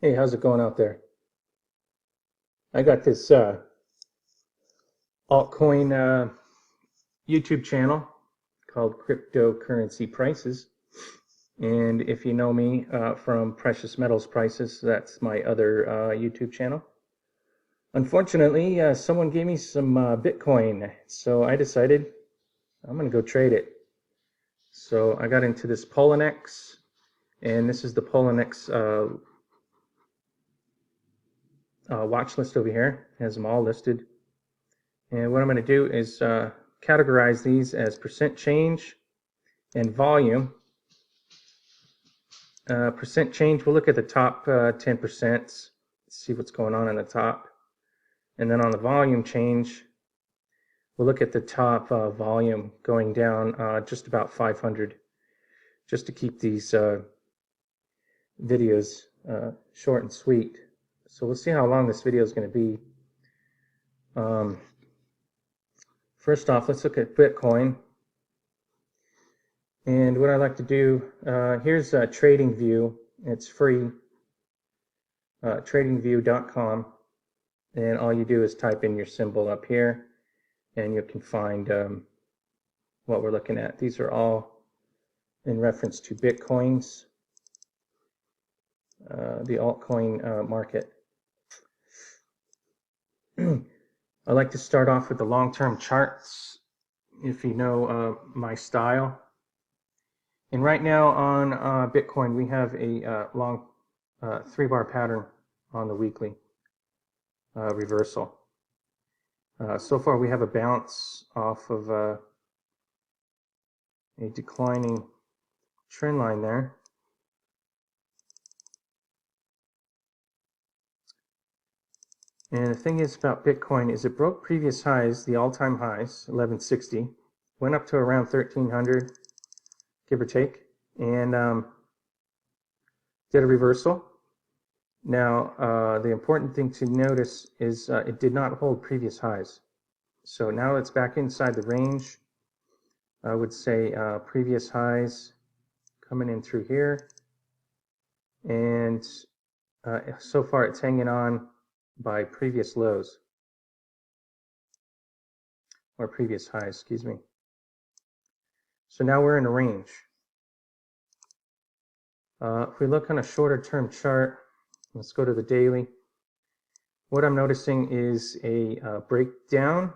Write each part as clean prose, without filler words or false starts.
Hey, how's it going out there? I got this altcoin YouTube channel called CryptoCurrency Prices. And if you know me from Precious Metals Prices, that's my other YouTube channel. Unfortunately, someone gave me some Bitcoin, so I decided I'm going to go trade it. So I got into this Poloniex, and this is the Poloniex watch list over here. It has them all listed. And what I'm going to do is categorize these as percent change and volume. Percent change, we'll look at the top 10%, see what's going on in the top. And then on the volume change, we'll look at the top volume going down just about 500, just to keep these videos short and sweet. So we'll see how long this video is going to be. First off, let's look at Bitcoin. And what I like to do, here's a trading view. It's free, tradingview.com. And all you do is type in your symbol up here, and you can find what we're looking at. These are all in reference to Bitcoins, the altcoin market. I like to start off with the long-term charts, if you know my style. And right now on Bitcoin, we have a long 3-bar pattern on the weekly reversal. So far, we have a bounce off of a declining trend line there. And the thing is about Bitcoin is it broke previous highs, the all-time highs, 1160, went up to around 1300, give or take, and did a reversal. Now, the important thing to notice is it did not hold previous highs. So now it's back inside the range. I would say previous highs coming in through here. And so far it's hanging on by previous lows. Or previous highs, excuse me. So now we're in a range. If we look on a shorter term chart, let's go to the daily. What I'm noticing is a breakdown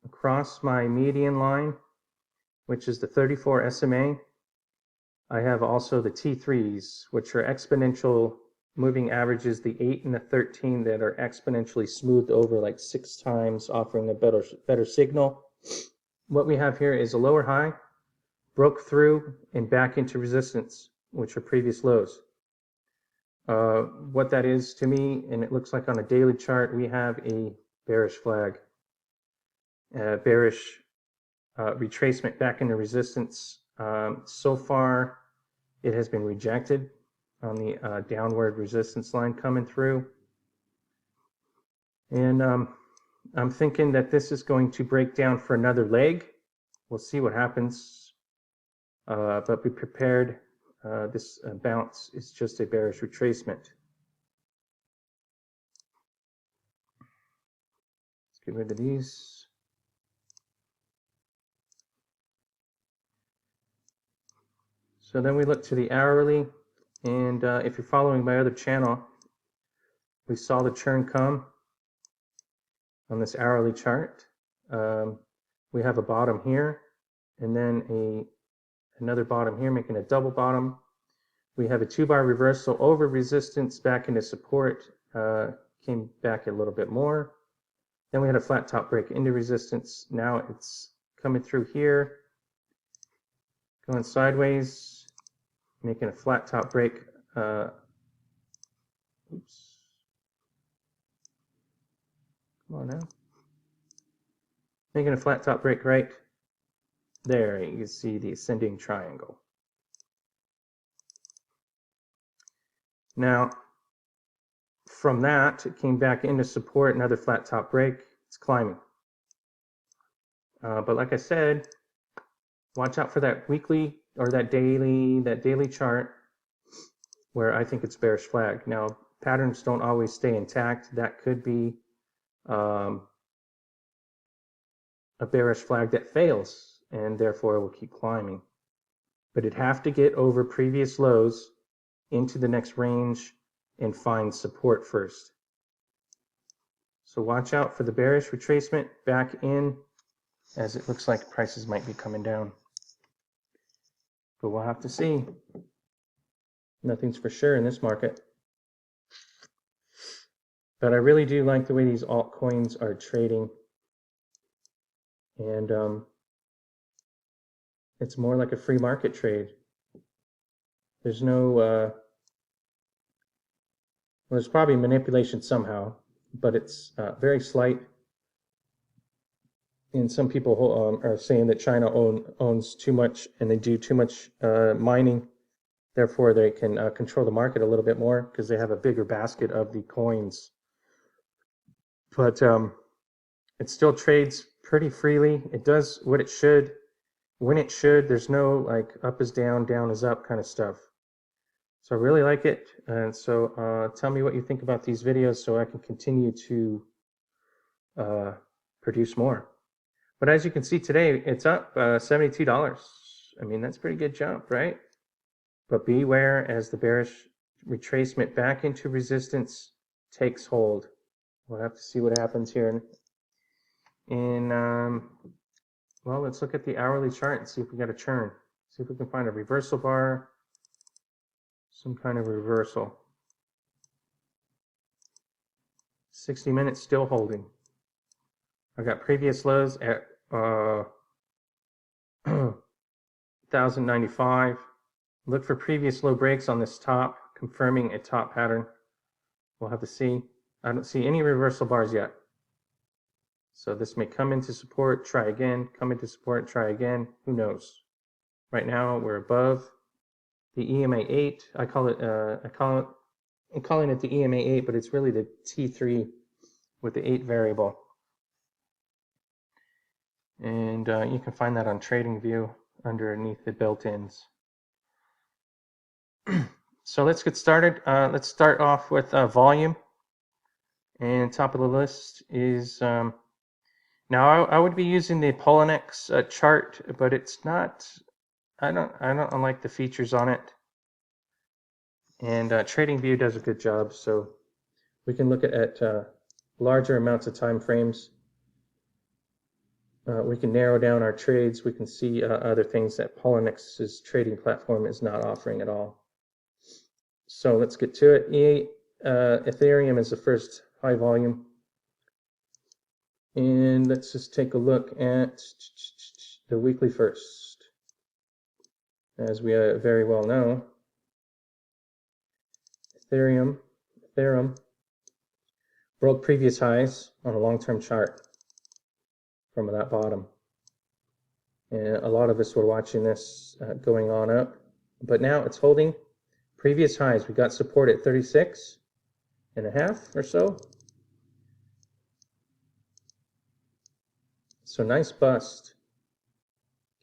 across my median line, which is the 34 SMA. I have also the T3s, which are exponential moving averages, the 8 and the 13 that are exponentially smoothed over like 6 times, offering a better signal. What we have here is a lower high, broke through and back into resistance, which are previous lows. What that is to me, and it looks like on a daily chart, we have a bearish flag, bearish retracement back into resistance. So far, it has been rejected on the downward resistance line coming through. And I'm thinking that this is going to break down for another leg. We'll see what happens, but be prepared. This bounce is just a bearish retracement. Let's get rid of these. So then we look to the hourly, and if you're following my other channel, we saw the churn come on this hourly chart. We have a bottom here, and then another bottom here, making a double bottom. We have a 2-bar reversal over resistance back into support, came back a little bit more. Then we had a flat top break into resistance. Now it's coming through here, going sideways, making a flat top break. Oops. Come on now. Making a flat top break right there. You can see the ascending triangle. Now, from that, it came back into support, another flat top break. It's climbing. But like I said, watch out for that weekly or that daily chart where I think it's bearish flag. Now, patterns don't always stay intact. That could be a bearish flag that fails, and therefore it will keep climbing. But it'd have to get over previous lows into the next range and find support first. So watch out for the bearish retracement back in, as it looks like prices might be coming down. But we'll have to see. Nothing's for sure in this market. But I really do like the way these altcoins are trading. And it's more like a free market trade. There's no, well, there's probably manipulation somehow, but it's very slight. And some people are saying that China owns too much and they do too much mining. Therefore, they can control the market a little bit more because they have a bigger basket of the coins. But it still trades pretty freely. It does what it should, when it should. There's no like up is down, down is up kind of stuff. So I really like it. And so tell me what you think about these videos so I can continue to produce more. But as you can see today, it's up $72. I mean, that's a pretty good jump, right? But beware as the bearish retracement back into resistance takes hold. We'll have to see what happens here. Well, let's look at the hourly chart and see if we got a churn. See if we can find a reversal bar, some kind of reversal. 60 minutes still holding. I got previous lows at 1095. Look for previous low breaks on this top, confirming a top pattern. We'll have to see. I don't see any reversal bars yet. So this may come into support, try again, come into support, try again. Who knows? Right now we're above the EMA 8. I'm calling it the EMA 8, but it's really the T3 with the 8 variable. And you can find that on TradingView underneath the built-ins. So let's get started. Let's start off with volume. And top of the list is, now I would be using the Poloniex chart, but it's not, I don't like the features on it. And TradingView does a good job, so we can look at larger amounts of time frames. We can narrow down our trades. We can see other things that Poloniex's trading platform is not offering at all. So let's get to it. Ethereum is the first high volume. And let's just take a look at the weekly first. As we very well know, Ethereum broke previous highs on a long-term chart from that bottom. And a lot of us were watching this going on up, but now it's holding previous highs. We got support at 36.5 or so. So nice bust.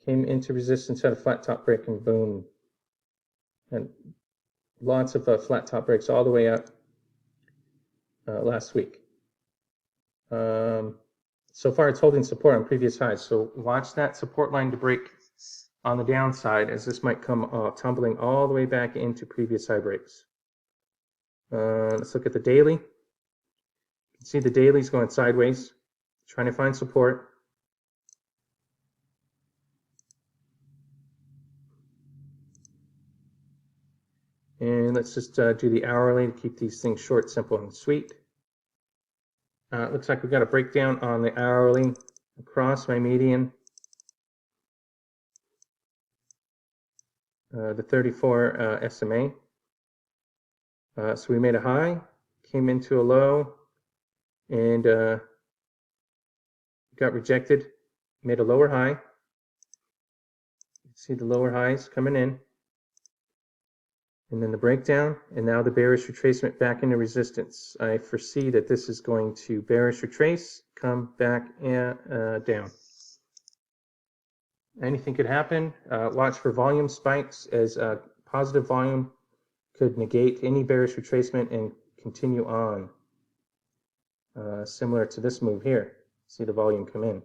Came into resistance, had a flat top break, and boom. And lots of flat top breaks all the way up last week. So far it's holding support on previous highs. So watch that support line to break on the downside, as this might come tumbling all the way back into previous high breaks. Let's look at the daily. You can see the daily's going sideways, trying to find support. And let's just do the hourly to keep these things short, simple, and sweet. It looks like we've got a breakdown on the hourly across my median. The 34 SMA. So we made a high, came into a low, and got rejected. Made a lower high. You see the lower highs coming in. And then the breakdown, and now the bearish retracement back into resistance. I foresee that this is going to bearish retrace, come back down. Anything could happen. Watch for volume spikes, as positive volume could negate any bearish retracement and continue on, similar to this move here. See the volume come in.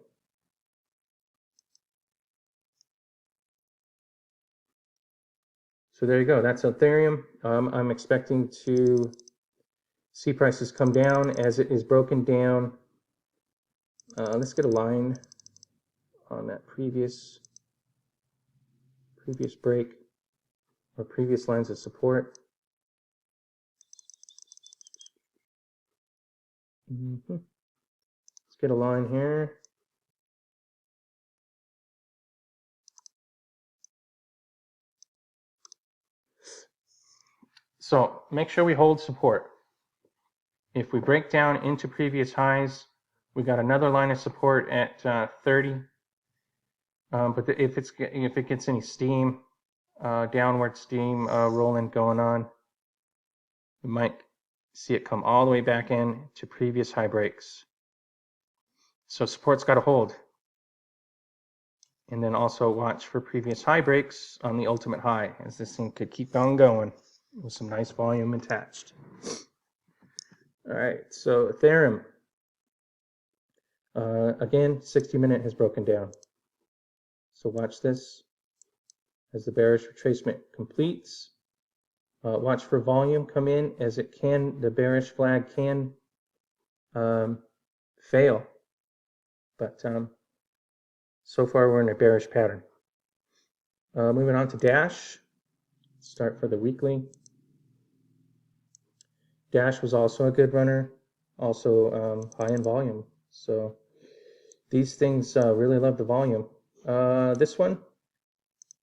So there you go. That's Ethereum. I'm expecting to see prices come down as it is broken down. Let's get a line on that previous break or previous lines of support. Let's get a line here. So make sure we hold support. If we break down into previous highs, we got another line of support at 30. But if it gets any steam, downward steam rolling going on, we might see it come all the way back in to previous high breaks. So support's got to hold. And then also watch for previous high breaks on the ultimate high, as this thing could keep on going with some nice volume attached. All right, so Ethereum. Again, 60-minute has broken down. So watch this as the bearish retracement completes. Watch for volume come in as it can, the bearish flag can fail. But so far we're in a bearish pattern. Moving on to Dash. Start for the weekly. Dash was also a good runner, also high in volume. So these things really love the volume. This one,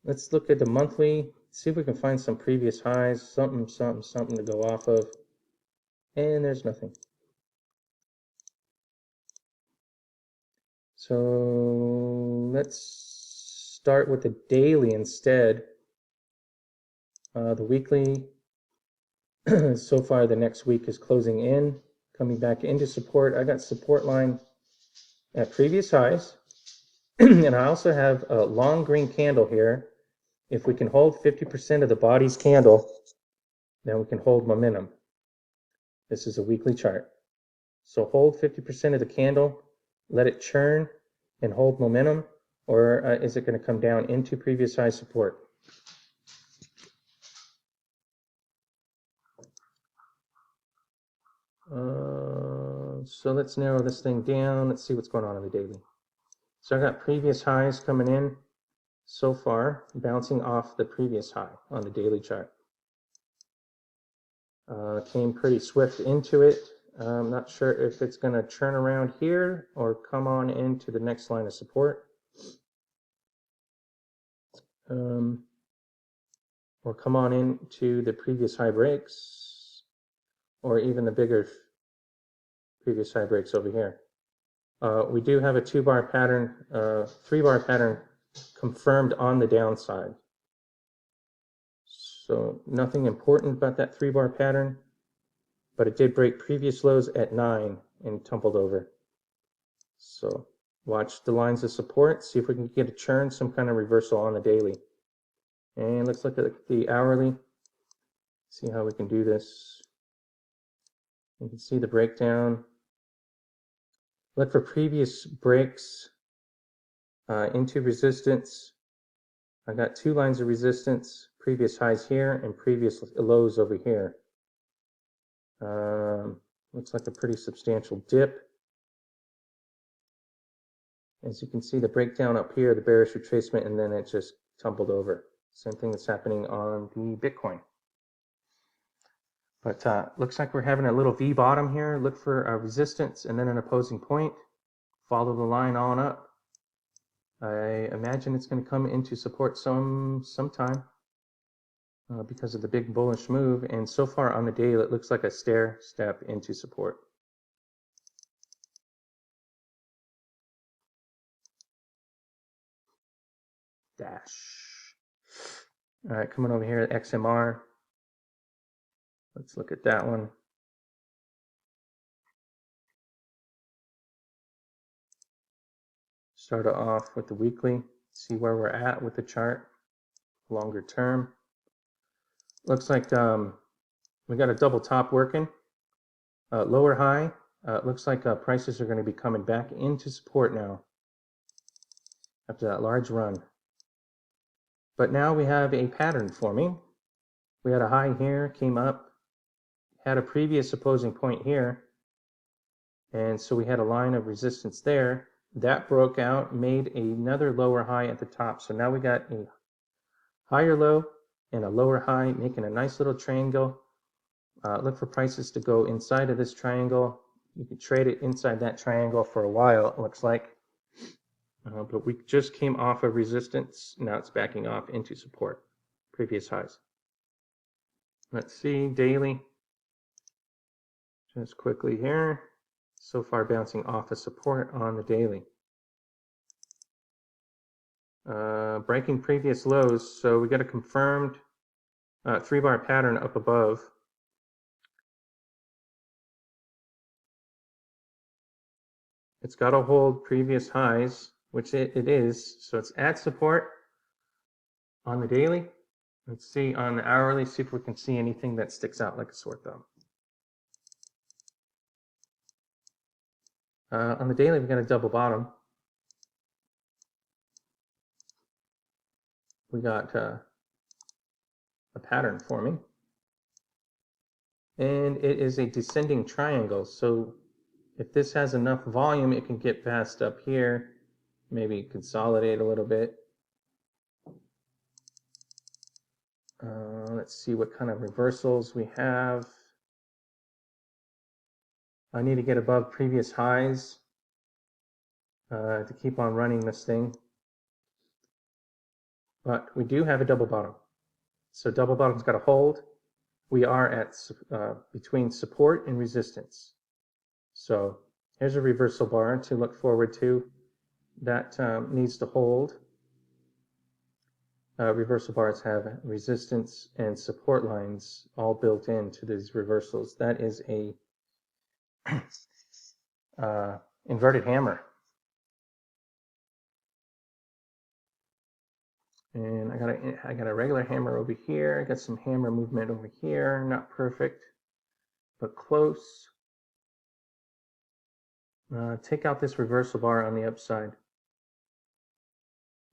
let's look at the monthly, see if we can find some previous highs, something to go off of. And there's nothing. So let's start with the daily instead. The weekly, so far the next week is closing in, coming back into support. I got support line at previous highs. And I also have a long green candle here. If we can hold 50% of the body's candle, then we can hold momentum. This is a weekly chart. So hold 50% of the candle, let it churn and hold momentum, or is it going to come down into previous high support? So let's narrow this thing down. Let's see what's going on the daily. So I got previous highs coming in so far, bouncing off the previous high on the daily chart. Came pretty swift into it. I'm not sure if it's going to turn around here or come on into the next line of support. Or come on into the previous high breaks, or even the bigger previous high breaks over here. We do have a 2-bar pattern, 3-bar pattern confirmed on the downside. So nothing important about that 3-bar pattern, but it did break previous lows at 9 and tumbled over. So watch the lines of support, see if we can get a churn, some kind of reversal on the daily. And let's look at the hourly, see how we can do this. You can see the breakdown. Look for previous breaks into resistance. I got 2 lines of resistance, previous highs here and previous lows over here. Looks like a pretty substantial dip. As you can see, the breakdown up here, the bearish retracement, and then it just tumbled over. Same thing that's happening on the Bitcoin. But looks like we're having a little V bottom here. Look for a resistance and then an opposing point. Follow the line on up. I imagine it's going to come into support sometime because of the big bullish move. And so far on the daily, it looks like a stair step into support. Dash. All right, coming over here at XMR. Let's look at that one. Start off with the weekly, see where we're at with the chart, longer term. Looks like we got a double top working. Lower high, looks like prices are going to be coming back into support now after that large run. But now we have a pattern forming. We had a high here, came up, had a previous opposing point here, and so we had a line of resistance there. That broke out, made another lower high at the top. So now we got a higher low and a lower high, making a nice little triangle. Look for prices to go inside of this triangle. You can trade it inside that triangle for a while, it looks like. But we just came off of resistance. Now it's backing off into support, previous highs. Let's see, daily. Just quickly here. So far bouncing off of support on the daily. Breaking previous lows. So we got a confirmed 3-bar pattern up above. It's got to hold previous highs, which it is. So it's at support on the daily. Let's see on the hourly, see if we can see anything that sticks out like a sore thumb. On the daily, we've got a double bottom. We got a pattern forming. And it is a descending triangle. So if this has enough volume, it can get past up here, maybe consolidate a little bit. Let's see what kind of reversals we have. I need to get above previous highs to keep on running this thing. But we do have a double bottom. So double bottom's got to hold. We are at between support and resistance. So here's a reversal bar to look forward to. That needs to hold. Reversal bars have resistance and support lines all built into these reversals. That is a inverted hammer. And I got a regular hammer over here. I got some hammer movement over here. Not perfect, but close. Take out this reversal bar on the upside.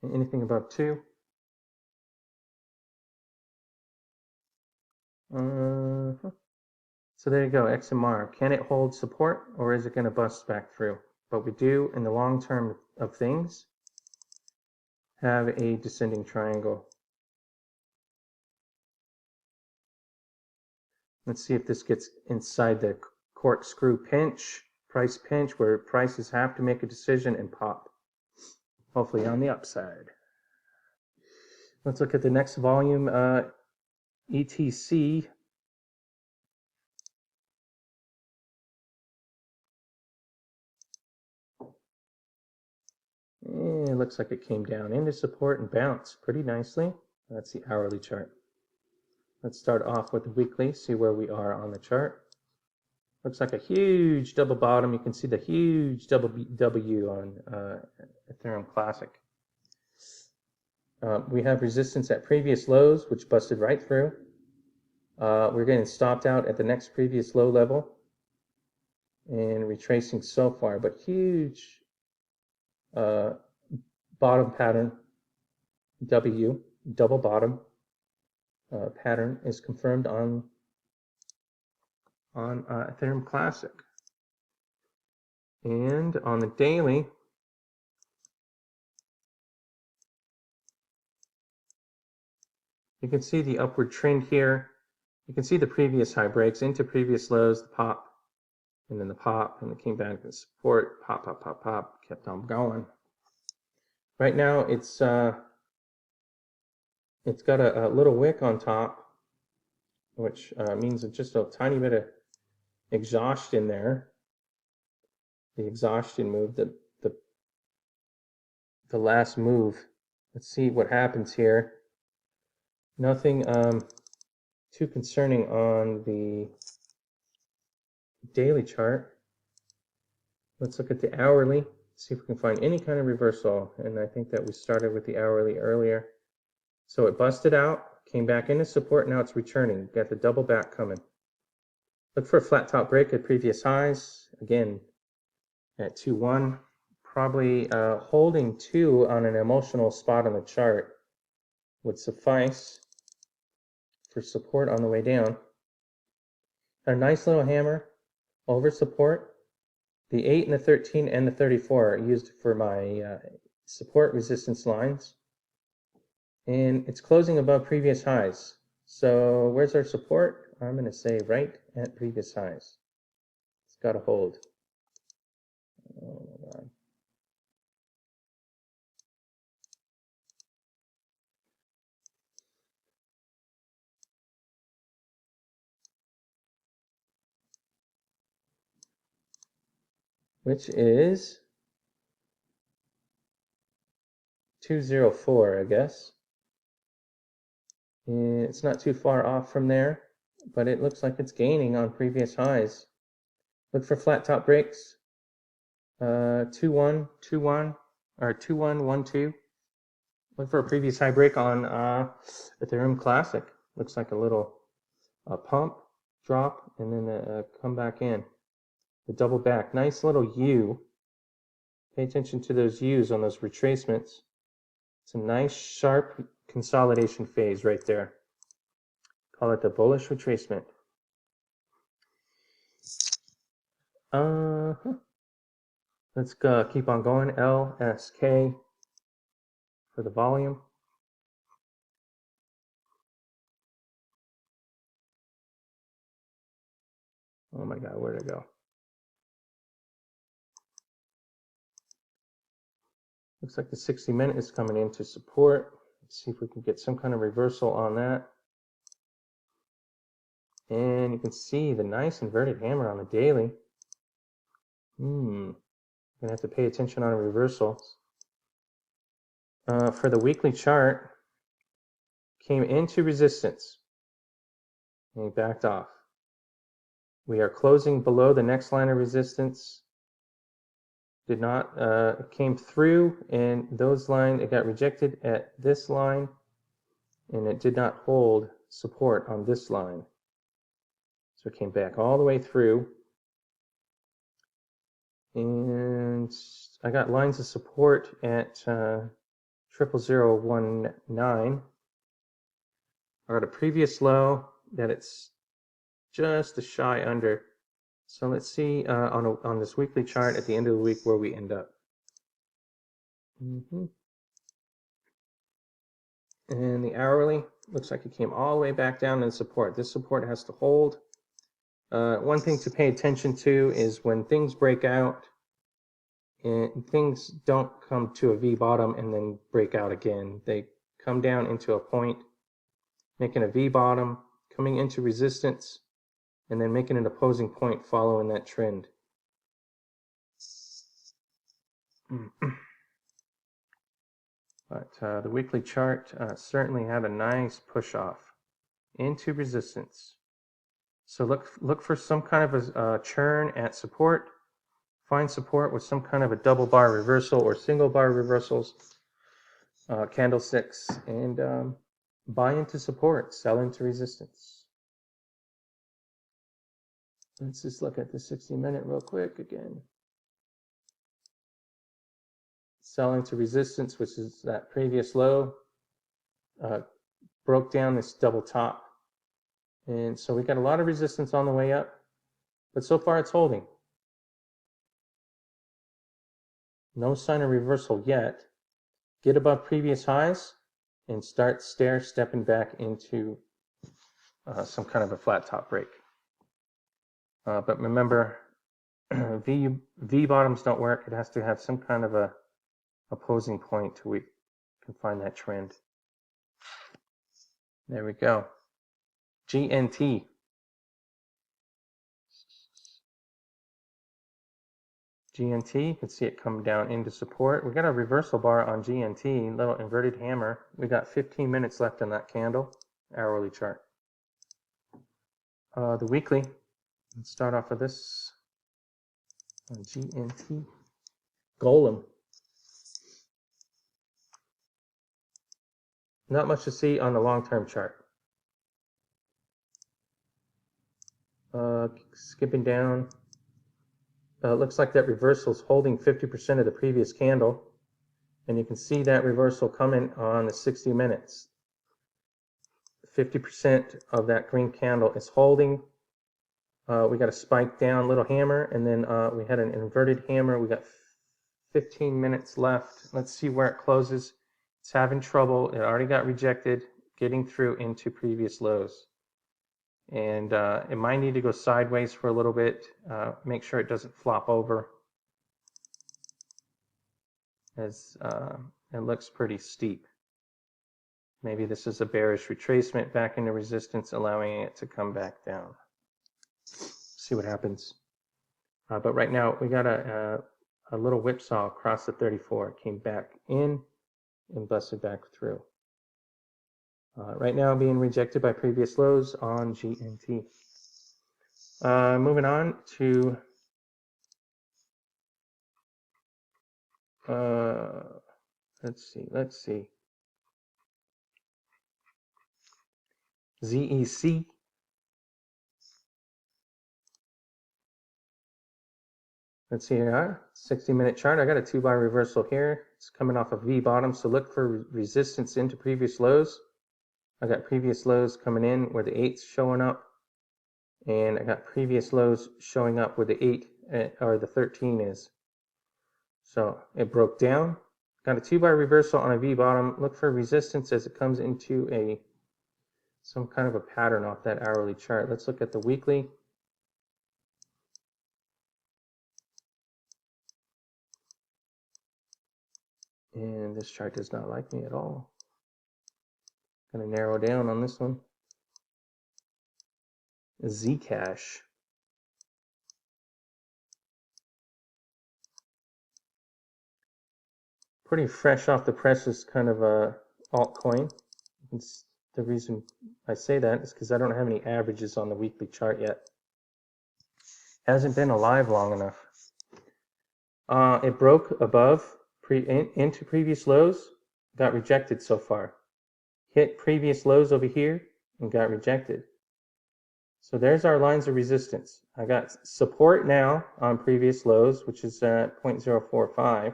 And anything above 2. So there you go, XMR. Can it hold support, or is it going to bust back through? But we do, in the long term of things, have a descending triangle. Let's see if this gets inside the corkscrew pinch, price pinch, where prices have to make a decision and pop. Hopefully on the upside. Let's look at the next volume, ETC. And it looks like it came down into support and bounced pretty nicely. That's the hourly chart. Let's start off with the weekly, see where we are on the chart. Looks like a huge double bottom. You can see the huge double W on Ethereum Classic. We have resistance at previous lows, which busted right through. We're getting stopped out at the next previous low level and retracing so far, but huge bottom pattern, W, double bottom pattern is confirmed on Ethereum Classic. And on the daily, you can see the upward trend here. You can see the previous high breaks into previous lows, the pop, and then the pop, and it came back to support, pop, pop, pop, pop, kept on going. Right now, it's got a little wick on top, which means it's just a tiny bit of exhaustion there. The exhaustion move, the last move. Let's see what happens here. Nothing too concerning on the daily chart. Let's look at the hourly, see if we can find any kind of reversal. And I think that we started with the hourly earlier. So it busted out, came back into support, now it's returning. Got the double back coming. Look for a flat top break at previous highs. Again, at 2-1. Probably holding 2 on an emotional spot on the chart would suffice for support on the way down. A nice little hammer over support. The 8 and the 13 and the 34 are used for my support resistance lines. And it's closing above previous highs. So where's our support? I'm going to say right at previous highs. It's got to hold. Oh my God. Which is 204, I guess. And it's not too far off from there, but it looks like it's gaining on previous highs. Look for flat top breaks. 2-1, 2-1, or 2-1, 1-2. Look for a previous high break on Ethereum Classic. Looks like a little pump, drop, and then come back in. The double back. Nice little U. Pay attention to those U's on those retracements. It's a nice sharp consolidation phase right there. Call it the bullish retracement. Let's keep on going. LSK for the volume. Oh my God, where'd it go? Looks like the 60-minute is coming in to support. Let's see if we can get some kind of reversal on that. And you can see the nice inverted hammer on the daily. Gonna have to pay attention on a reversal. For the weekly chart, came into resistance and he backed off. We are closing below the next line of resistance. Did not came through, and those lines, it got rejected at this line, and it did not hold support on this line. So it came back all the way through. And I got lines of support at 00019. I got a previous low that it's just a shy under. So let's see on this weekly chart at the end of the week where we end up. And the hourly looks like it came all the way back down in support. This support has to hold. One thing to pay attention to is when things break out and things don't come to a V bottom and then break out again. They come down into a point, making a V bottom, coming into resistance, and then making an opposing point following that trend. But the weekly chart certainly had a nice push off into resistance. So look for some kind of a churn at support. Find support with some kind of a double bar reversal or single bar reversals, candlesticks, and buy into support, sell into resistance. Let's just look at the 60-minute real quick again. Sell into resistance, which is that previous low, broke down this double top. And so we got a lot of resistance on the way up, but so far it's holding. No sign of reversal yet. Get above previous highs and start stepping back into some kind of a flat top break. But remember, V bottoms don't work. It has to have some kind of a opposing point till we can find that trend. There we go. GNT. GNT, you can see it come down into support. We got a reversal bar on GNT, little inverted hammer. We got 15 minutes left on that candle, hourly chart. The weekly, let's start off with this on GNT. Golem. Not much to see on the long-term chart. skipping down. Looks like that reversal is holding 50% of the previous candle. And you can see that reversal coming on the 60 minutes. 50% of that green candle is holding. We got a spike down, little hammer, and then we had an inverted hammer. We got 15 minutes left. Let's see where it closes. It's having trouble. It already got rejected, getting through into previous lows. And it might need to go sideways for a little bit. Make sure it doesn't flop over, as it looks pretty steep. Maybe this is a bearish retracement back into resistance, allowing it to come back down. See what happens. But right now we got a little whipsaw across the 34. It came back in and busted back through. Right now being rejected by previous lows on GNT. Moving on to let's see. ZEC. Let's see here, 60-minute chart. I got a 2-bar reversal here. It's coming off a V bottom, so look for resistance into previous lows. I got previous lows coming in where the 8's showing up, and I got previous lows showing up where the 8 or the 13 is. So it broke down. Got a 2-bar reversal on a V bottom. Look for resistance as it comes into some kind of a pattern off that hourly chart. Let's look at the weekly. And this chart does not like me at all. Going to narrow down on this one. Zcash. Pretty fresh off the presses kind of a altcoin. The reason I say that is because I don't have any averages on the weekly chart yet. Hasn't been alive long enough. It broke above into previous lows, got rejected so far. Hit previous lows over here and got rejected. So there's our lines of resistance. I got support now on previous lows, which is at 0.045,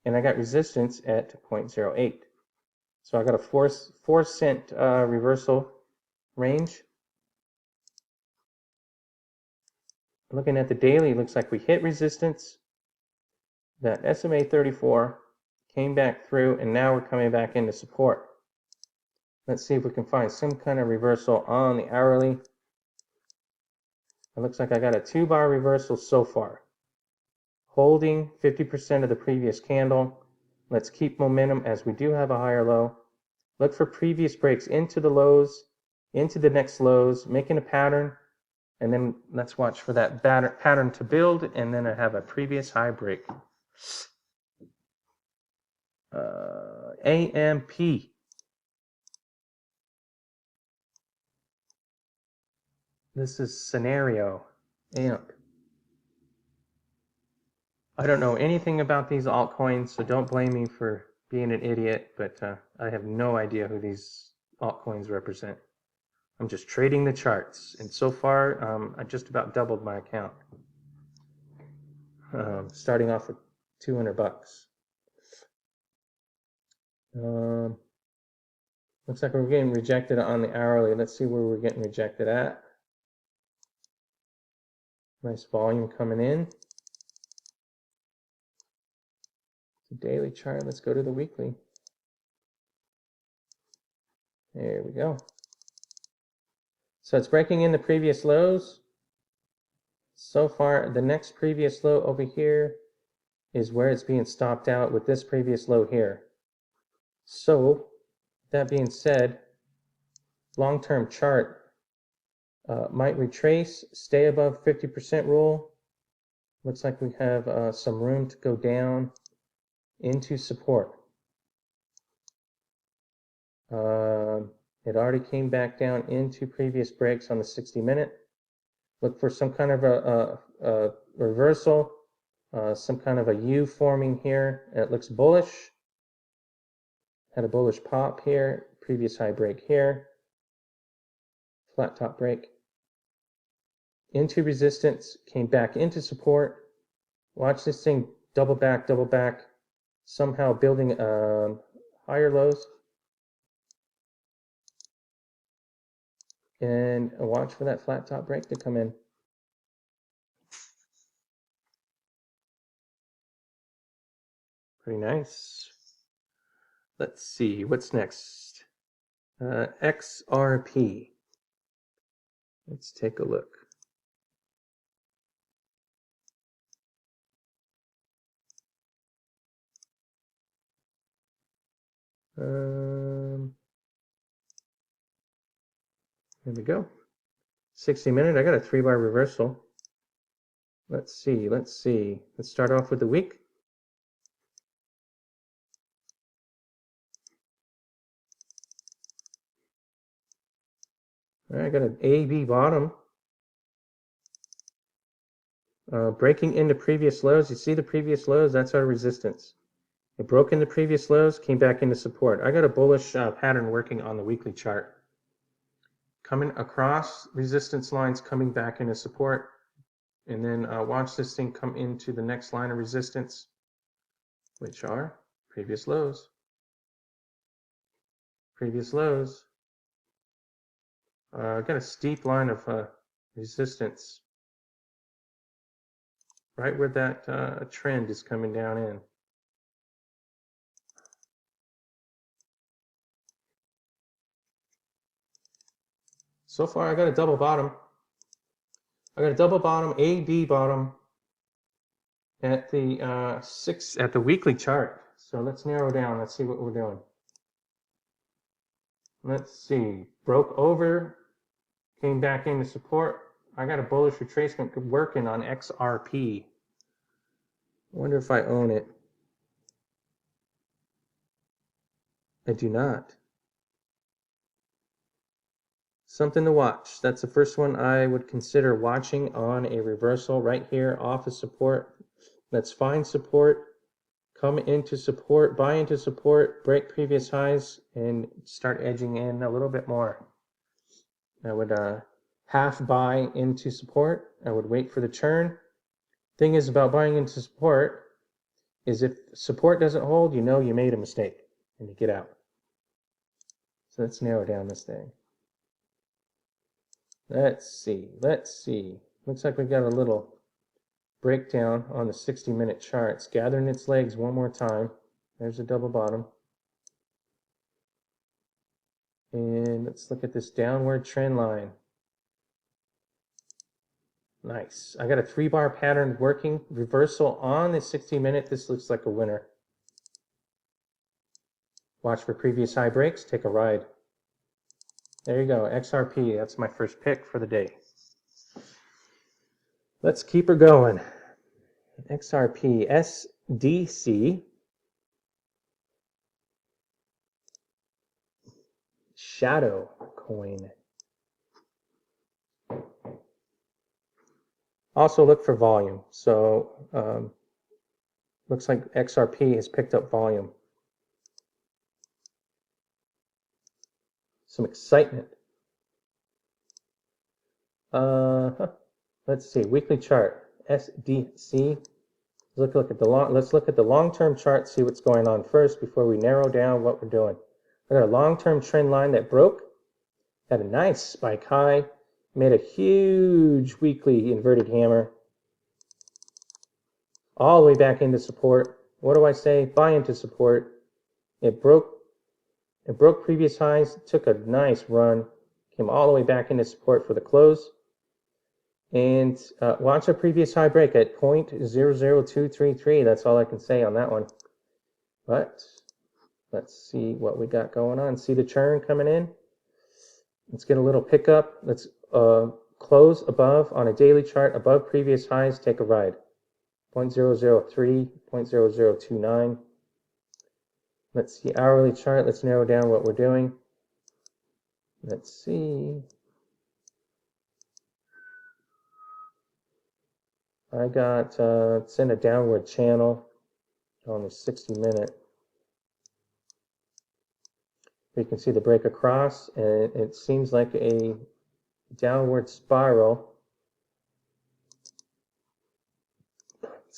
and I got resistance at 0.08. So I got a 4-cent reversal range. Looking at the daily, looks like we hit resistance. That SMA 34 came back through, and now we're coming back into support. Let's see if we can find some kind of reversal on the hourly. It looks like I got a 2-bar reversal so far, holding 50% of the previous candle. Let's keep momentum as we do have a higher low. Look for previous breaks into the lows, into the next lows, making a pattern, and then let's watch for that pattern to build, and then I have a previous high break. AMP. This is scenario. AMP. I don't know anything about these altcoins, so don't blame me for being an idiot, but I have no idea who these altcoins represent. I'm just trading the charts, and so far I just about doubled my account, starting off with $200. Looks like we're getting rejected on the hourly. Let's see where we're getting rejected at. Nice volume coming in. The daily chart. Let's go to the weekly. There we go. So it's breaking in the previous lows. So far, the next previous low over here is where it's being stopped out with this previous low here. So, that being said, long-term chart might retrace, stay above 50% rule. Looks like we have some room to go down into support. It already came back down into previous breaks on the 60-minute. Look for some kind of a reversal, some kind of a U forming here. It looks bullish. Had a bullish pop here, previous high break here, flat top break. into resistance, came back into support. Watch this thing double back, somehow building higher lows. And watch for that flat top break to come in. Pretty nice. Let's see, what's next? XRP. Let's take a look. There we go. 60-minute. I got a 3-bar reversal. Let's see. Let's start off with the week. All right, I got an AB bottom. Breaking into previous lows. You see the previous lows? That's our resistance. It broke into previous lows, came back into support. I got a bullish pattern working on the weekly chart. Coming across resistance lines, coming back into support. And then watch this thing come into the next line of resistance, which are previous lows. Previous lows. Got a steep line of resistance right where that trend is coming down in. So far, I got a double bottom. I got a double bottom, AB bottom at the weekly chart. So let's narrow down. Let's see what we're doing. Let's see. Broke over, came back into support. I got a bullish retracement working on XRP. I wonder if I own it. I do not. Something to watch. That's the first one I would consider watching on a reversal right here off of support. Let's find support, come into support, buy into support, break previous highs, and start edging in a little bit more. I would half buy into support. I would wait for the turn. Thing is about buying into support is if support doesn't hold, you know you made a mistake and you get out. So let's narrow down this thing. Let's see. Looks like we got a little breakdown on the 60-minute charts. Gathering its legs one more time. There's a double bottom. And let's look at this downward trend line. Nice. I got a 3-bar pattern working. Reversal on the 60-minute. This looks like a winner. Watch for previous high breaks. Take a ride. There you go. XRP. That's my first pick for the day. Let's keep her going. XRP. SDC. Shadow coin. Also look for volume. So looks like XRP has picked up volume. Some excitement. Let's see, weekly chart, SDC. Let's look at the long-term chart, see what's going on first before we narrow down what we're doing. I got a long-term trend line that broke, had a nice spike high, made a huge weekly inverted hammer, all the way back into support. What do I say? Buy into support. It broke previous highs, took a nice run, came all the way back into support for the close. And watch a previous high break at 0.00233. That's all I can say on that one. But let's see what we got going on. See the churn coming in? Let's get a little pickup. Let's close above on a daily chart, above previous highs, take a ride. 0.003, 0.0029. Let's see hourly chart. Let's narrow down what we're doing. Let's see. I got, it's in a downward channel on the 60-minute. You can see the break across, and it seems like a downward spiral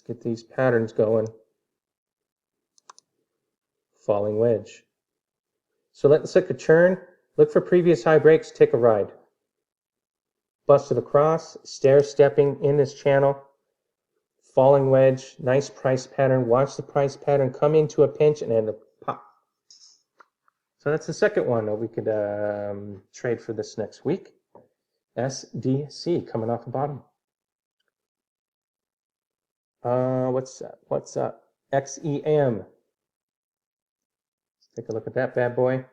get these patterns going. Falling wedge. So let's look at churn. Look for previous high breaks, take a ride. Busted across, stair stepping in this channel. Falling wedge, nice price pattern. Watch the price pattern come into a pinch and end up pop. So that's the second one that we could trade for this next week. SDC coming off the bottom. What's up? XEM. Let's take a look at that bad boy.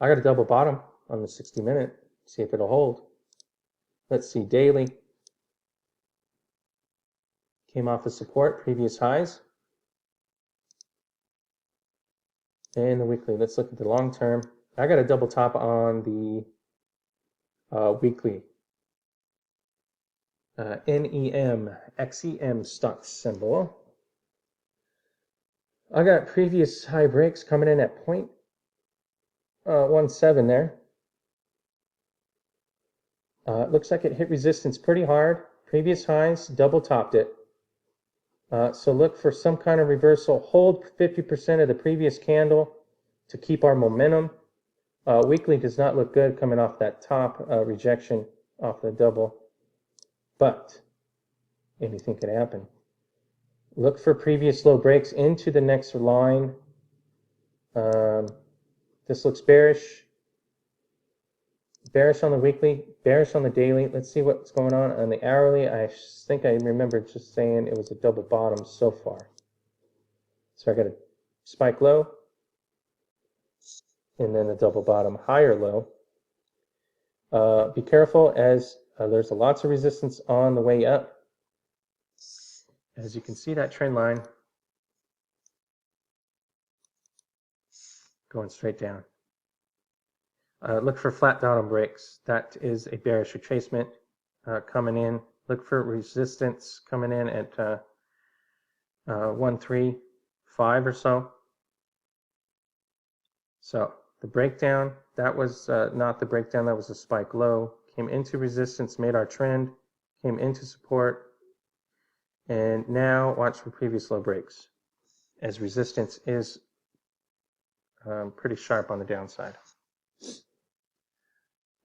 I got a double bottom on the 60-minute. See if it'll hold. Let's see, daily. Came off of support, previous highs. And the weekly. Let's look at the long term. I got a double top on the weekly. NEM, XEM stock symbol. I got previous high breaks coming in at 0.17 there. Looks like it hit resistance pretty hard. Previous highs, double topped it. So look for some kind of reversal. Hold 50% of the previous candle to keep our momentum. Weekly does not look good coming off that top rejection off the double. But anything could happen. Look for previous low breaks into the next line. This looks bearish. Bearish on the weekly, bearish on the daily. Let's see what's going on the hourly. I think I remember just saying it was a double bottom so far. So I got a spike low and then a double bottom higher low. Be careful as there's lots of resistance on the way up. As you can see, that trend line going straight down. Look for flat bottom breaks. That is a bearish retracement coming in. Look for resistance coming in at 135 or so. So the breakdown, that was not the breakdown, that was a spike low. Came into resistance, made our trend, came into support, and now watch for previous low breaks, as resistance is pretty sharp on the downside.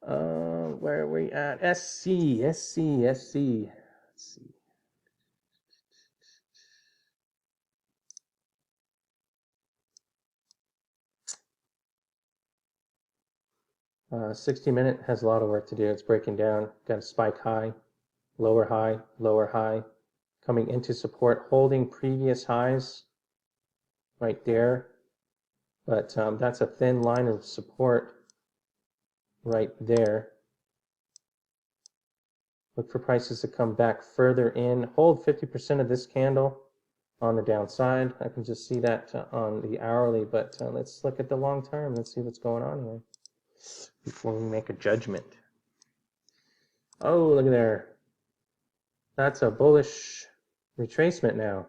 Where are we at? SC. Let's see. 60-minute has a lot of work to do. It's breaking down. Got a spike high, lower high, coming into support, holding previous highs right there. But that's a thin line of support right there. Look for prices to come back further in. Hold 50% of this candle on the downside. I can just see that on the hourly, but let's look at the long term. Let's see what's going on here before we make a judgment. Oh, look at there. That's a bullish retracement now.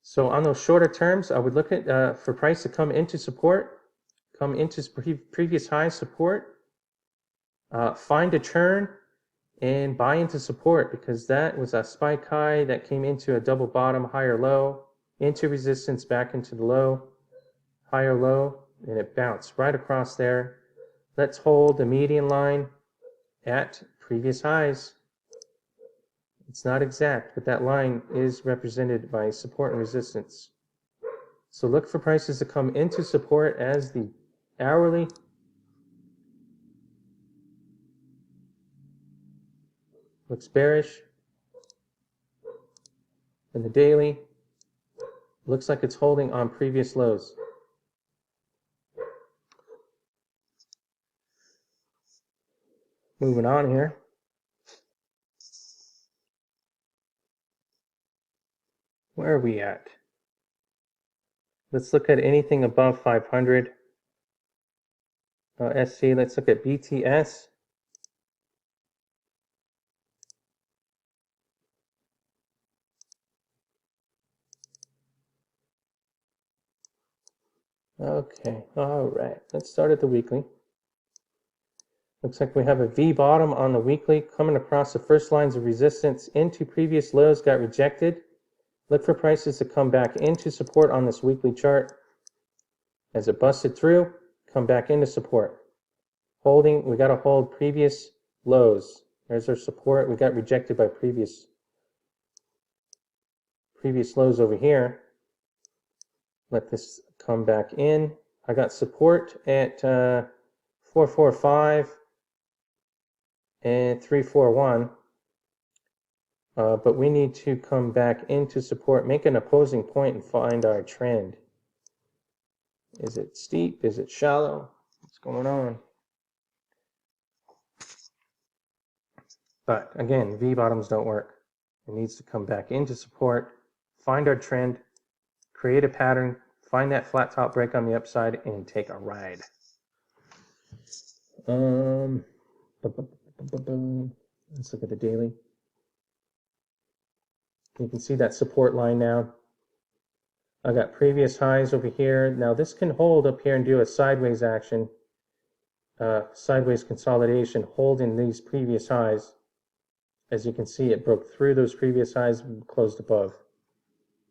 So on those shorter terms, I would look at for price to come into support, come into previous high support, find a churn and buy into support, because that was a spike high that came into a double bottom, higher low, into resistance, back into the low, higher low, and it bounced right across there. Let's hold the median line at previous highs. It's not exact, but that line is represented by support and resistance. So look for prices to come into support as the hourly looks bearish, and the daily looks like it's holding on previous lows. Moving on here. Where are we at? Let's look at anything above 500. SC, let's look at BTS. Okay, all right. Let's start at the weekly. Looks like we have a V bottom on the weekly coming across the first lines of resistance into previous lows, got rejected. Look for prices to come back into support on this weekly chart. As it busted through, come back into support. Holding, we got to hold previous lows. There's our support. We got rejected by previous lows over here. Let this come back in. I got support at 445 and 341. But we need to come back into support, make an opposing point, and find our trend. Is it steep? Is it shallow? What's going on? But again, V bottoms don't work. It needs to come back into support, find our trend, create a pattern, find that flat top break on the upside, and take a ride. Let's look at the daily. You can see that support line now. I got previous highs over here. Now this can hold up here and do a sideways action, sideways consolidation, holding these previous highs. As you can see, it broke through those previous highs and closed above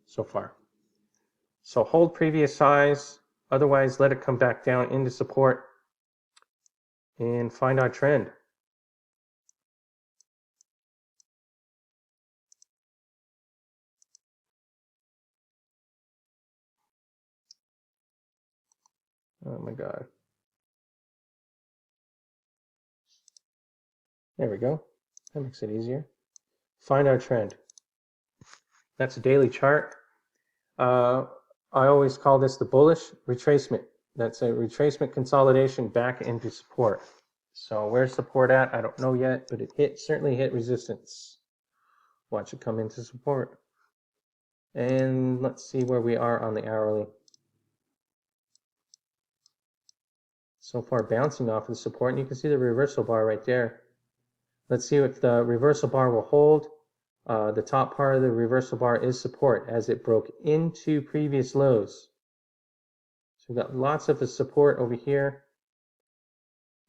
so far. So hold previous highs, otherwise let it come back down into support and find our trend. Oh my God. There we go. That makes it easier. Find our trend. That's a daily chart. I always call this the bullish retracement. That's a retracement consolidation back into support. So where's support at? I don't know yet, but it certainly hit resistance. Watch it come into support. And let's see where we are on the hourly. So far bouncing off of the support, and you can see the reversal bar right there. Let's see if the reversal bar will hold. The top part of the reversal bar is support as it broke into previous lows. So we've got lots of the support over here.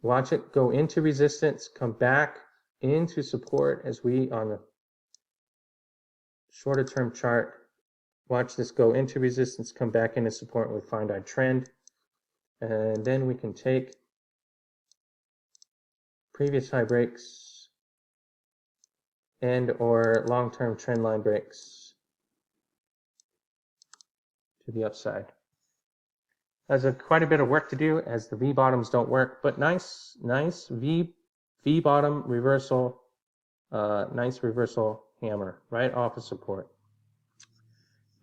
Watch it go into resistance, come back into support as we on the shorter term chart. Watch this go into resistance, come back into support, and we find our trend. And then we can take previous high breaks and or long-term trend line breaks to the upside. Has quite a bit of work to do as the V bottoms don't work, but nice V bottom reversal, nice reversal hammer right off of support.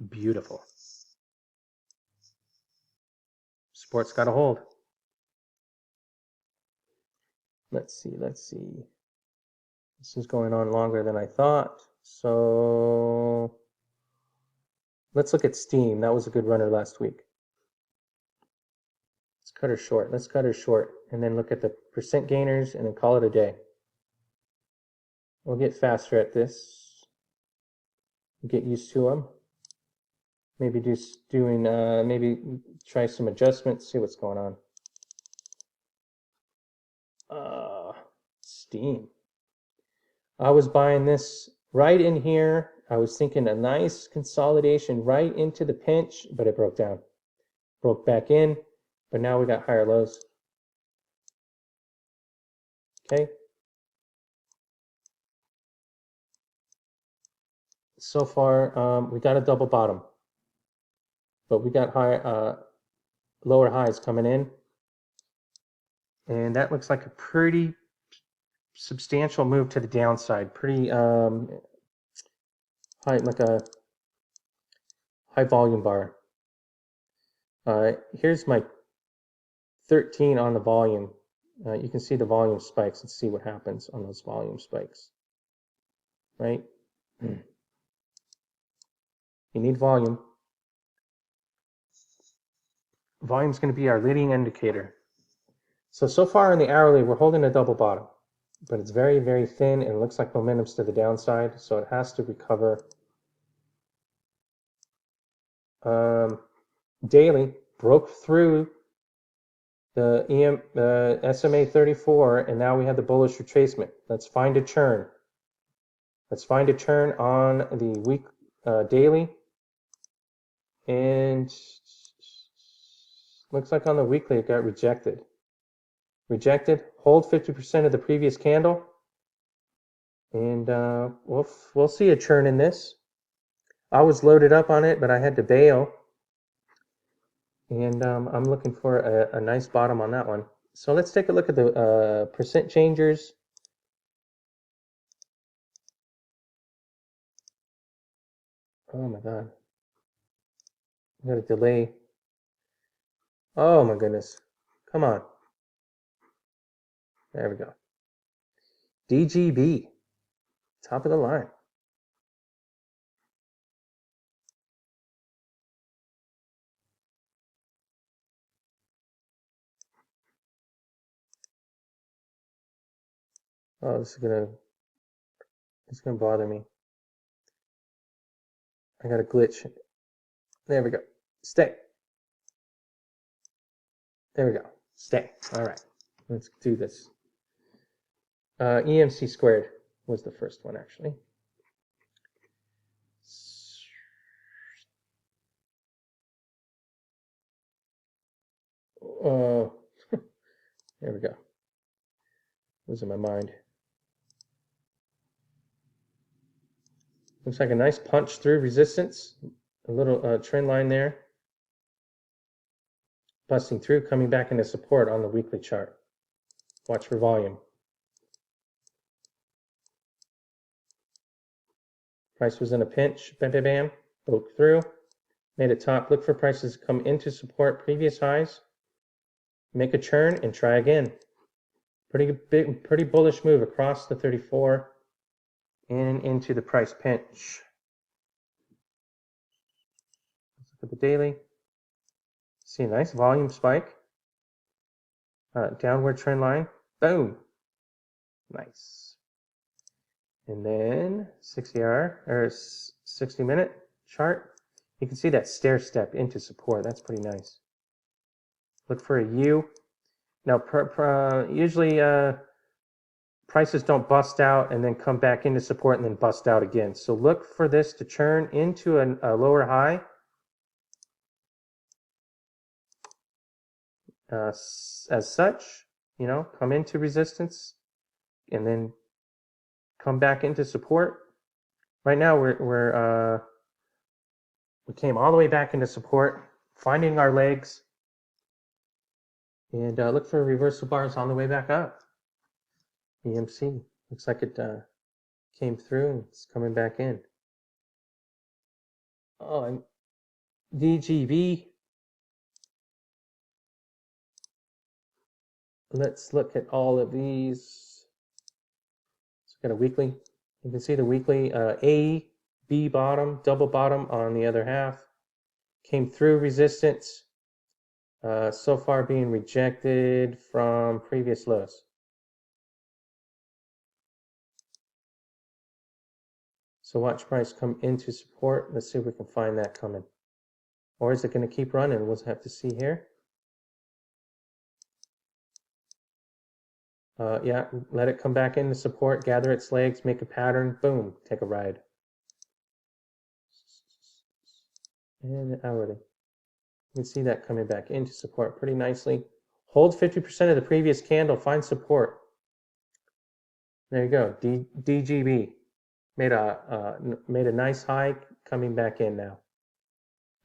Beautiful. Support's got to hold. Let's see. This is going on longer than I thought. So let's look at Steam. That was a good runner last week. Let's cut her short. Let's cut her short and then look at the percent gainers and then call it a day. We'll get faster at this. Get used to them. Maybe maybe try some adjustments, see what's going on. Steam. I was buying this right in here. I was thinking a nice consolidation right into the pinch, but it broke down. Broke back in, but now we got higher lows. Okay. So far, we got a double bottom, but we got lower highs coming in. And that looks like a pretty substantial move to the downside. Pretty high, like a high volume bar. Here's my 13 on the volume. You can see the volume spikes. Let's see what happens on those volume spikes. Right? You need volume. Volume's going to be our leading indicator. So far in the hourly, we're holding a double bottom, but it's very, very thin and it looks like momentum's to the downside, so it has to recover. Daily broke through the SMA 34, and now we have the bullish retracement. Let's find a churn. Let's find a churn on the week daily, and looks like on the weekly it got rejected. Hold 50% of the previous candle, and we'll see a churn in this. I was loaded up on it, but I had to bail, and I'm looking for a nice bottom on that one. So let's take a look at the percent changers. Oh my god, I got a delay. Oh my goodness, come on. There we go. DGB, top of the line. Oh, this is gonna bother me. I got a glitch. There we go. Stay. There we go. Stay. All right, let's do this. EMC squared was the first one, actually. There we go. Losing my mind. Looks like a nice punch through resistance. A little trend line there. Busting through, coming back into support on the weekly chart. Watch for volume. Price was in a pinch. Bam, bam, bam. Broke through. Made it top. Look for prices to come into support previous highs. Make a churn and try again. Pretty bullish move across the 34 and into the price pinch. Let's look at the daily. See a nice volume spike. Downward trend line. Boom. Nice. And then 60-hour or 60-minute chart. You can see that stair step into support. That's pretty nice. Look for a U. Now, usually prices don't bust out and then come back into support and then bust out again. So look for this to churn into a lower high. As such, come into resistance and then come back into support. Right now, we came all the way back into support, finding our legs, and look for reversal bars on the way back up. EMC looks like it came through and it's coming back in. Oh, and DGB. Let's look at all of these. Let's look at a weekly. You can see the weekly A, B bottom, double bottom on the other half. Came through resistance. So far being rejected from previous lows. So watch price come into support. Let's see if we can find that coming. Or is it going to keep running? We'll have to see here. Yeah, let it come back into support, gather its legs, make a pattern, boom, take a ride. And hourly. You can see that coming back into support pretty nicely. Hold 50% of the previous candle, find support. There you go, DGB. Made a nice high, coming back in now.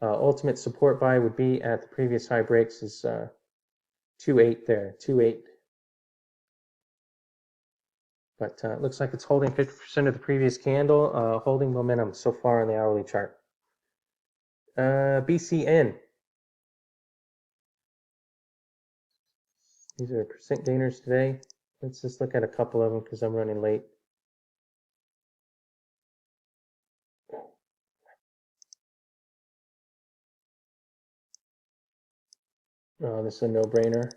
Ultimate support buy would be at the previous high breaks is 2.8 there, 2.8. But it looks like it's holding 50% of the previous candle, holding momentum so far on the hourly chart. BCN. These are percent gainers today. Let's just look at a couple of them because I'm running late. Oh, this is a no-brainer.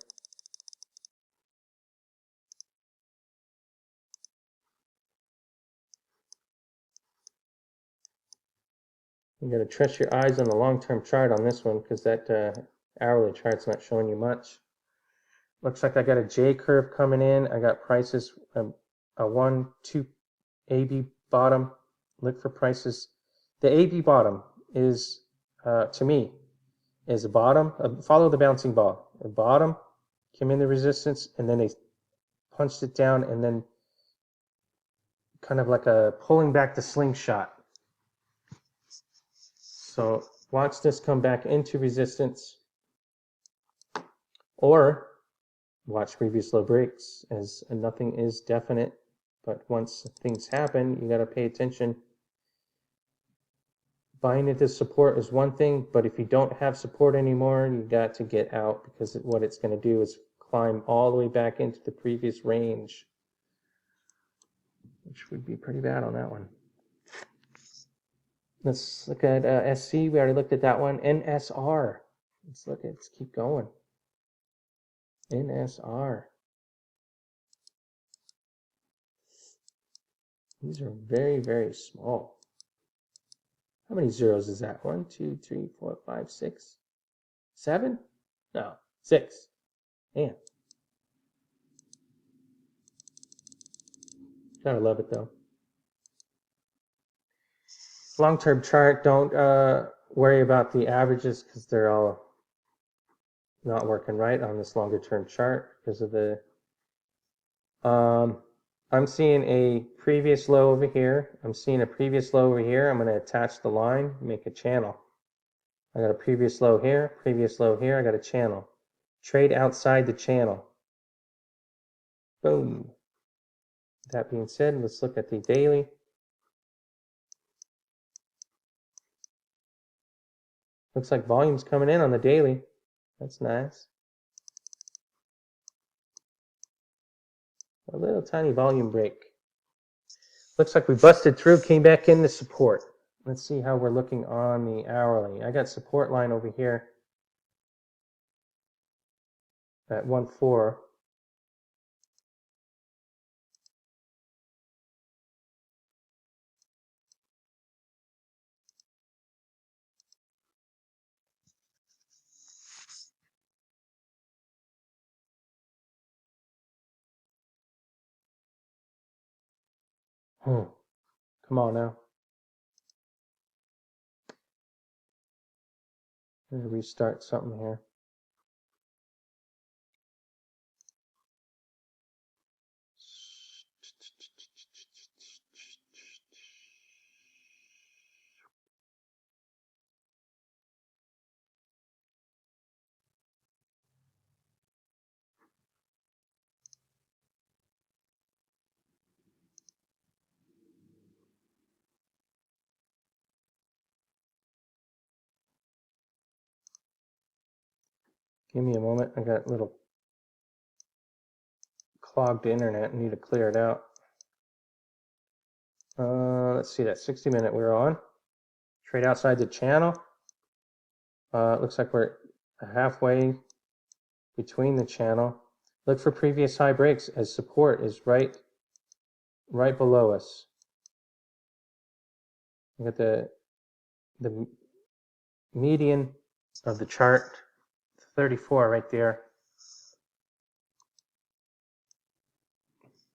You got to trust your eyes on the long-term chart on this one because that hourly chart's not showing you much. Looks like I got a J curve coming in. I got prices, a 1, 2 AB bottom. Look for prices. The AB bottom is, to me, is a bottom. Follow the bouncing ball. A bottom came in the resistance, and then they punched it down, and then kind of like a pulling back the slingshot. So watch this come back into resistance, or watch previous low breaks, as nothing is definite. But once things happen, you got to pay attention. Buying into support is one thing, but if you don't have support anymore, you got to get out, because what it's going to do is climb all the way back into the previous range, which would be pretty bad on that one. Let's look at SC. We already looked at that one. NSR. Let's keep going. NSR. These are very, very small. How many zeros is that? 1, 2, 3, 4, 5, 6, 7? No, 6. Man. Gotta love it though. Long-term chart, don't worry about the averages, because they're all not working right on this longer-term chart because of the I'm seeing a previous low over here. I'm seeing a previous low over here. I'm going to attach the line, make a channel. I got a previous low here, previous low here. I got a channel. Trade outside the channel. Boom. That being said, let's look at the daily. Looks like volume's coming in on the daily. That's nice. A little tiny volume break. Looks like we busted through, came back into support. Let's see how we're looking on the hourly. I got support line over here at 1.4. Come on now. I'm going to restart something here. Give me a moment. I got a little clogged internet. I need to clear it out. Let's see, that 60-minute we're on. Trade outside the channel. It looks like we're halfway between the channel. Look for previous high breaks, as support is right below us. You got the median of the chart, 34 right there.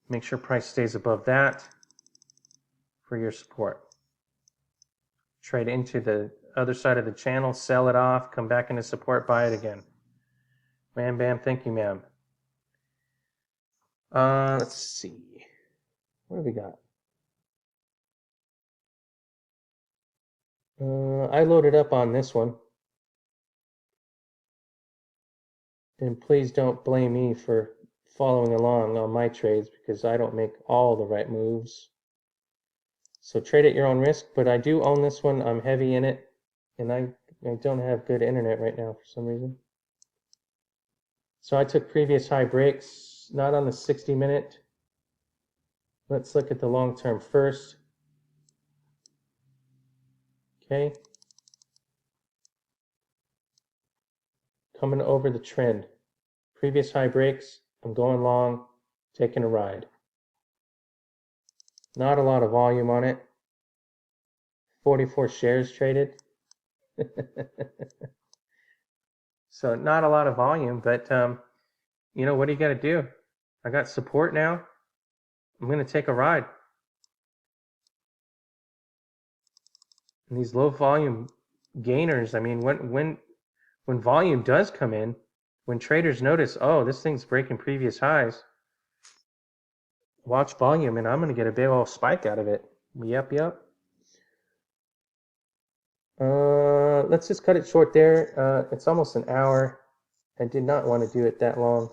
Make sure price stays above that for your support. Trade into the other side of the channel, sell it off, come back into support, buy it again. Bam, bam, thank you, ma'am. Let's see. What have we got? I loaded up on this one. And please don't blame me for following along on my trades, because I don't make all the right moves. So trade at your own risk, but I do own this one. I'm heavy in it, and I don't have good internet right now for some reason. So I took previous high breaks, not on the 60-minute. Let's look at the long term first. Okay. Coming over the trend. Previous high breaks, I'm going long, taking a ride. Not a lot of volume on it. 44 shares traded. So not a lot of volume, but you know, what do you got to do? I got support now. I'm going to take a ride. And these low volume gainers, I mean, when volume does come in, when traders notice, oh, this thing's breaking previous highs, watch volume, and I'm going to get a big old spike out of it. Yep. Let's just cut it short there. It's almost an hour. I did not want to do it that long.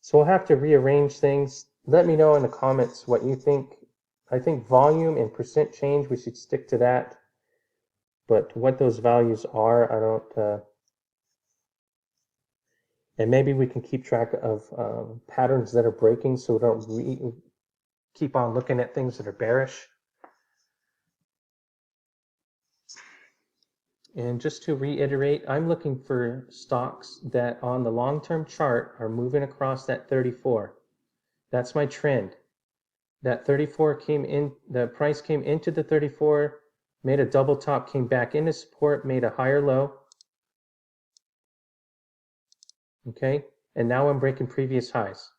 So we'll have to rearrange things. Let me know in the comments what you think. I think volume and percent change, we should stick to that. But what those values are, I don't... and maybe we can keep track of patterns that are breaking so we don't keep on looking at things that are bearish. And just to reiterate, I'm looking for stocks that on the long-term chart are moving across that 34. That's my trend. That 34 came in, the price came into the 34, made a double top, came back into support, made a higher low. Okay, and now I'm breaking previous highs.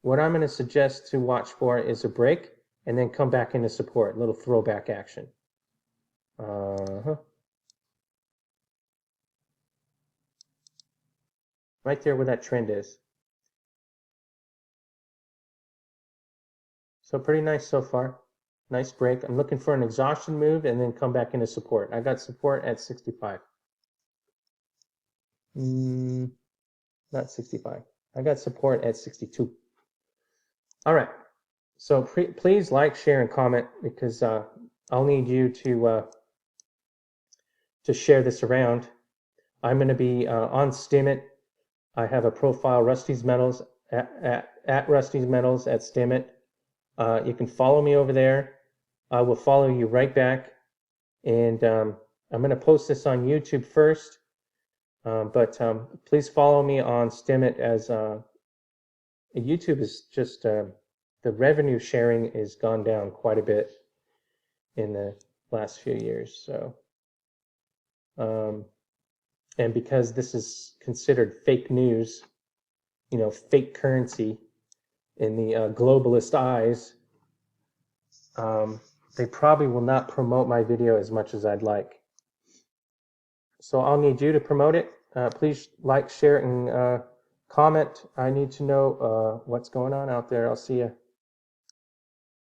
What I'm going to suggest to watch for is a break and then come back into support, a little throwback action. Right there where that trend is. So pretty nice so far. Nice break. I'm looking for an exhaustion move and then come back into support. I got support at 65. Not 65. I got support at 62. All right. So please like, share, and comment because I'll need you to share this around. I'm going to be on Stimit. I have a profile, Rusty's Metals, at Rusty's Metals at Stimit. You can follow me over there. I will follow you right back. And I'm going to post this on YouTube first. But please follow me on Stimit as YouTube is just, the revenue sharing has gone down quite a bit in the last few years. So, and because this is considered fake news, you know, fake currency in the globalist eyes, they probably will not promote my video as much as I'd like. So I'll need you to promote it. Please like, share, and comment. I need to know what's going on out there. I'll see you.